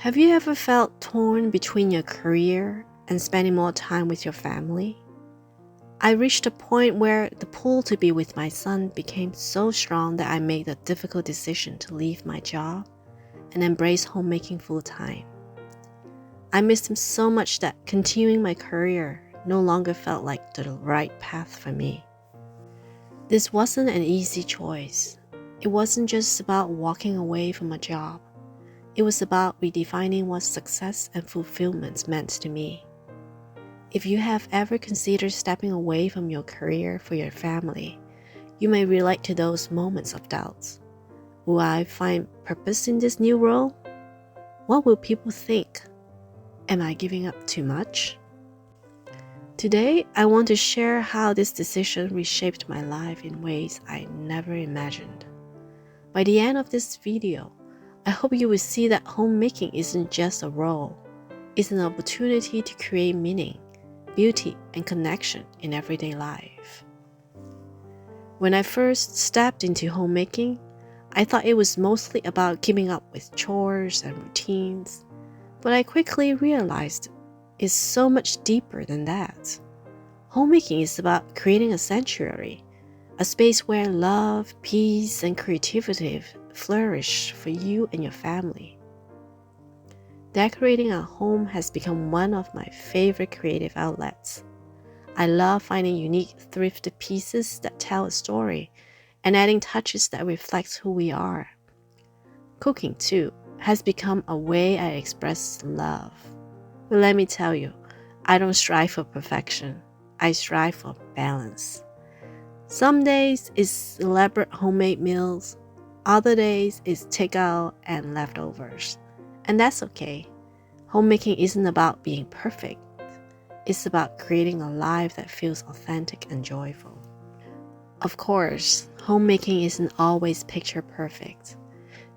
Have you ever felt torn between your career and spending more time with your family? I reached a point where the pull to be with my son became so strong that I made the difficult decision to leave my job and embrace homemaking full-time. I missed him so much that continuing my career no longer felt like the right path for me. This wasn't an easy choice. It wasn't just about walking away from a job. It was about redefining what success and fulfillment meant to me. If you have ever considered stepping away from your career for your family, you may relate to those moments of doubt. Will I find purpose in this new role? What will people think? Am I giving up too much? Today, I want to share how this decision reshaped my life in ways I never imagined. By the end of this video, I hope you will see that homemaking isn't just a role. It's an opportunity to create meaning, beauty, and connection in everyday life. When I first stepped into homemaking, I thought it was mostly about keeping up with chores and routines, but I quickly realized it's so much deeper than that. Homemaking is about creating a sanctuary, a space where love, peace, and creativity flourish for you and your family. Decorating a home has become one of my favorite creative outlets. I love finding unique thrifted pieces that tell a story and adding touches that reflect who we are. Cooking, too, has become a way I express love. But let me tell you, I don't strive for perfection. I strive for balance. Some days it's elaborate homemade meals. Other days it's takeout and leftovers. And that's okay. Homemaking isn't about being perfect. It's about creating a life that feels authentic and joyful. Of course, homemaking isn't always picture perfect.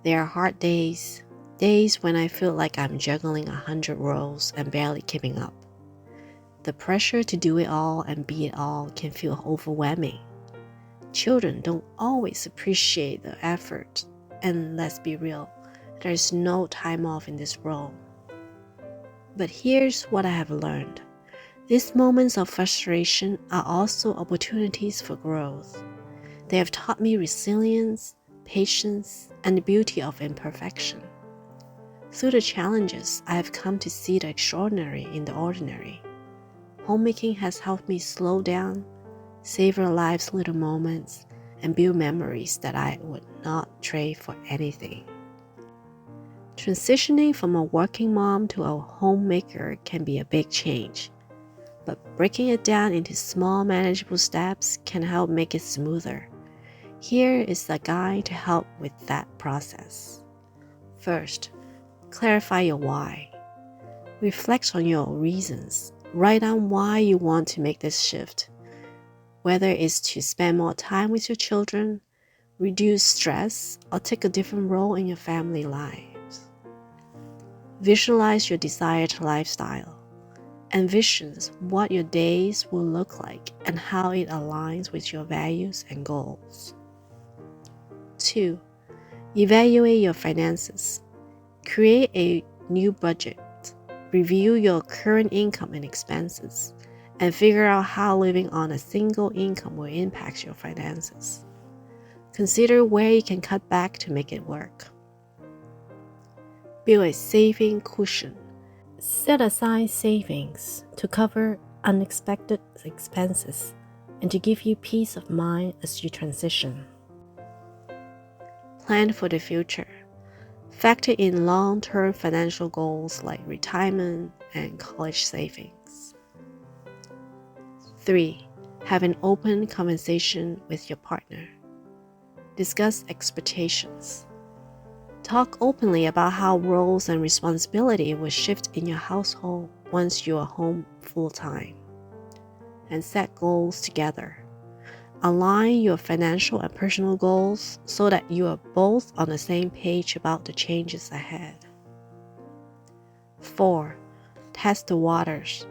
There are hard days when I feel like I'm juggling 100 roles and barely keeping up. The pressure to do it all and be it all can feel overwhelming. Children don't always appreciate the effort, and let's be real, there's no time off in this role. But here's what I have learned. These moments of frustration are also opportunities for growth. They have taught me resilience, patience, and the beauty of imperfection. Through the challenges, I have come to see the extraordinary in the ordinary. Homemaking has helped me slow down, savor life's little moments, and build memories that I would not trade for anything. Transitioning from a working mom to a homemaker can be a big change, but breaking it down into small manageable steps can help make it smoother. Here is a guide to help with that process. First, clarify your why. Reflect on your reasons. Write down why you want to make this shift. Whether it's to spend more time with your children, reduce stress, or take a different role in your family lives. Visualize your desired lifestyle. Envision what your days will look like and how it aligns with your values and goals. 2. Evaluate your finances. Create a new budget. Review your current income and expenses, and figure out how living on a single income will impact your finances. Consider where you can cut back to make it work. Build a saving cushion. Set aside savings to cover unexpected expenses and to give you peace of mind as you transition. Plan for the future. Factor in long-term financial goals like retirement and college savings. 3. Have an open conversation with your partner. Discuss expectations. Talk openly about how roles and responsibility will shift in your household once you are home full-time. And set goals together. Align your financial and personal goals so that you are both on the same page about the changes ahead. 4. Test the waters.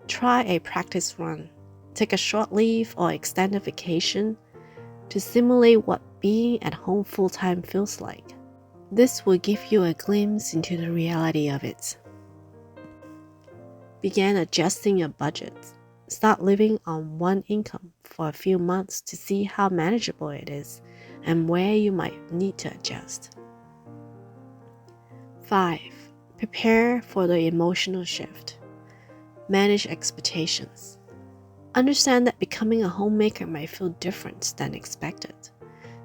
Try a practice run. Take a short leave or extended vacation to simulate what being at home full-time feels like. This will give you a glimpse into the reality of it. Begin adjusting your budget. Start living on one income for a few months to see how manageable it is and where you might need to adjust. 5. Prepare for the emotional shift. Manage expectations. Understand that becoming a homemaker might feel different than expected.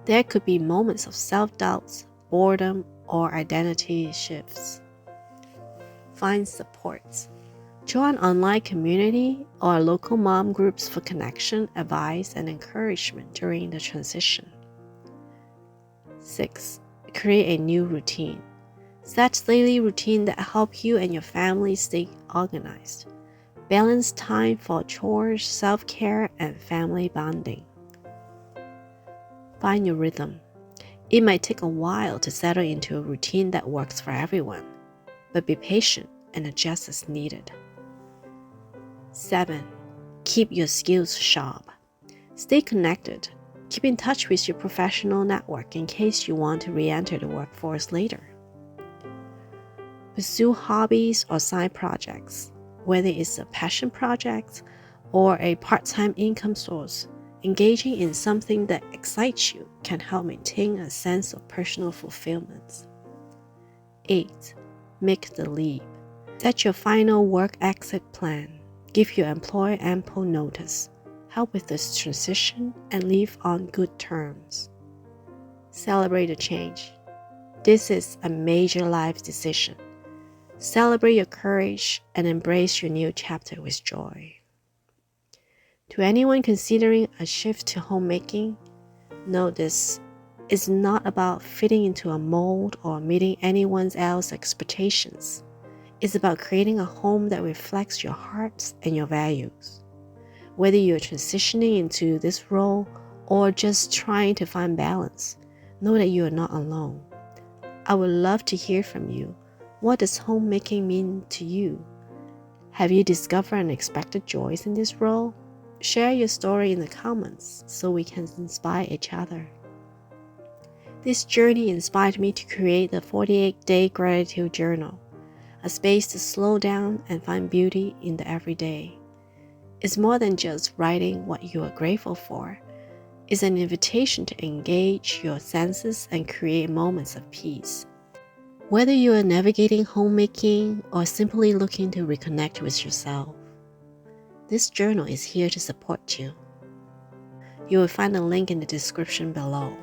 There could be moments of self-doubt, boredom, or identity shifts. Find support. Join online community or local mom groups for connection, advice, and encouragement during the transition. 6. Create a new routine. Set daily routine that help you and your family stay organized. Balance time for chores, self-care, and family bonding. Find your rhythm. It might take a while to settle into a routine that works for everyone, but be patient and adjust as needed. 7. Keep your skills sharp. Stay connected. Keep in touch with your professional network in case you want to re-enter the workforce later. Pursue hobbies or side projects. Whether it's a passion project or a part-time income source, engaging in something that excites you can help maintain a sense of personal fulfillment. 8. Make the leap. Set your final work exit plan. Give your employer ample notice. Help with this transition and leave on good terms. Celebrate the change. This is a major life decision. Celebrate your courage and embrace your new chapter with joy. To anyone considering a shift to homemaking, know this is not about fitting into a mold or meeting anyone else's expectations. It's about creating a home that reflects your heart and your values. Whether you're transitioning into this role or just trying to find balance, know that you are not alone. I would love to hear from you. What does homemaking mean to you? Have you discovered unexpected joys in this role? Share your story in the comments so we can inspire each other. This journey inspired me to create the 48-Day Gratitude Journal, a space to slow down and find beauty in the everyday. It's more than just writing what you are grateful for. It's an invitation to engage your senses and create moments of peace. Whether you are navigating homemaking or simply looking to reconnect with yourself, this journal is here to support you. You will find a link in the description below.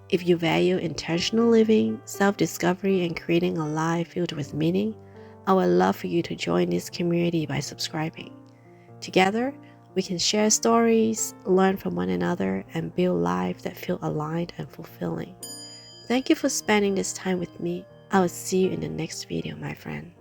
If you value intentional living, self-discovery, and creating a life filled with meaning, I would love for you to join this community by subscribing. Together, we can share stories, learn from one another, and build lives that feel aligned and fulfilling. Thank you for spending this time with me. I will see you in the next video, my friend.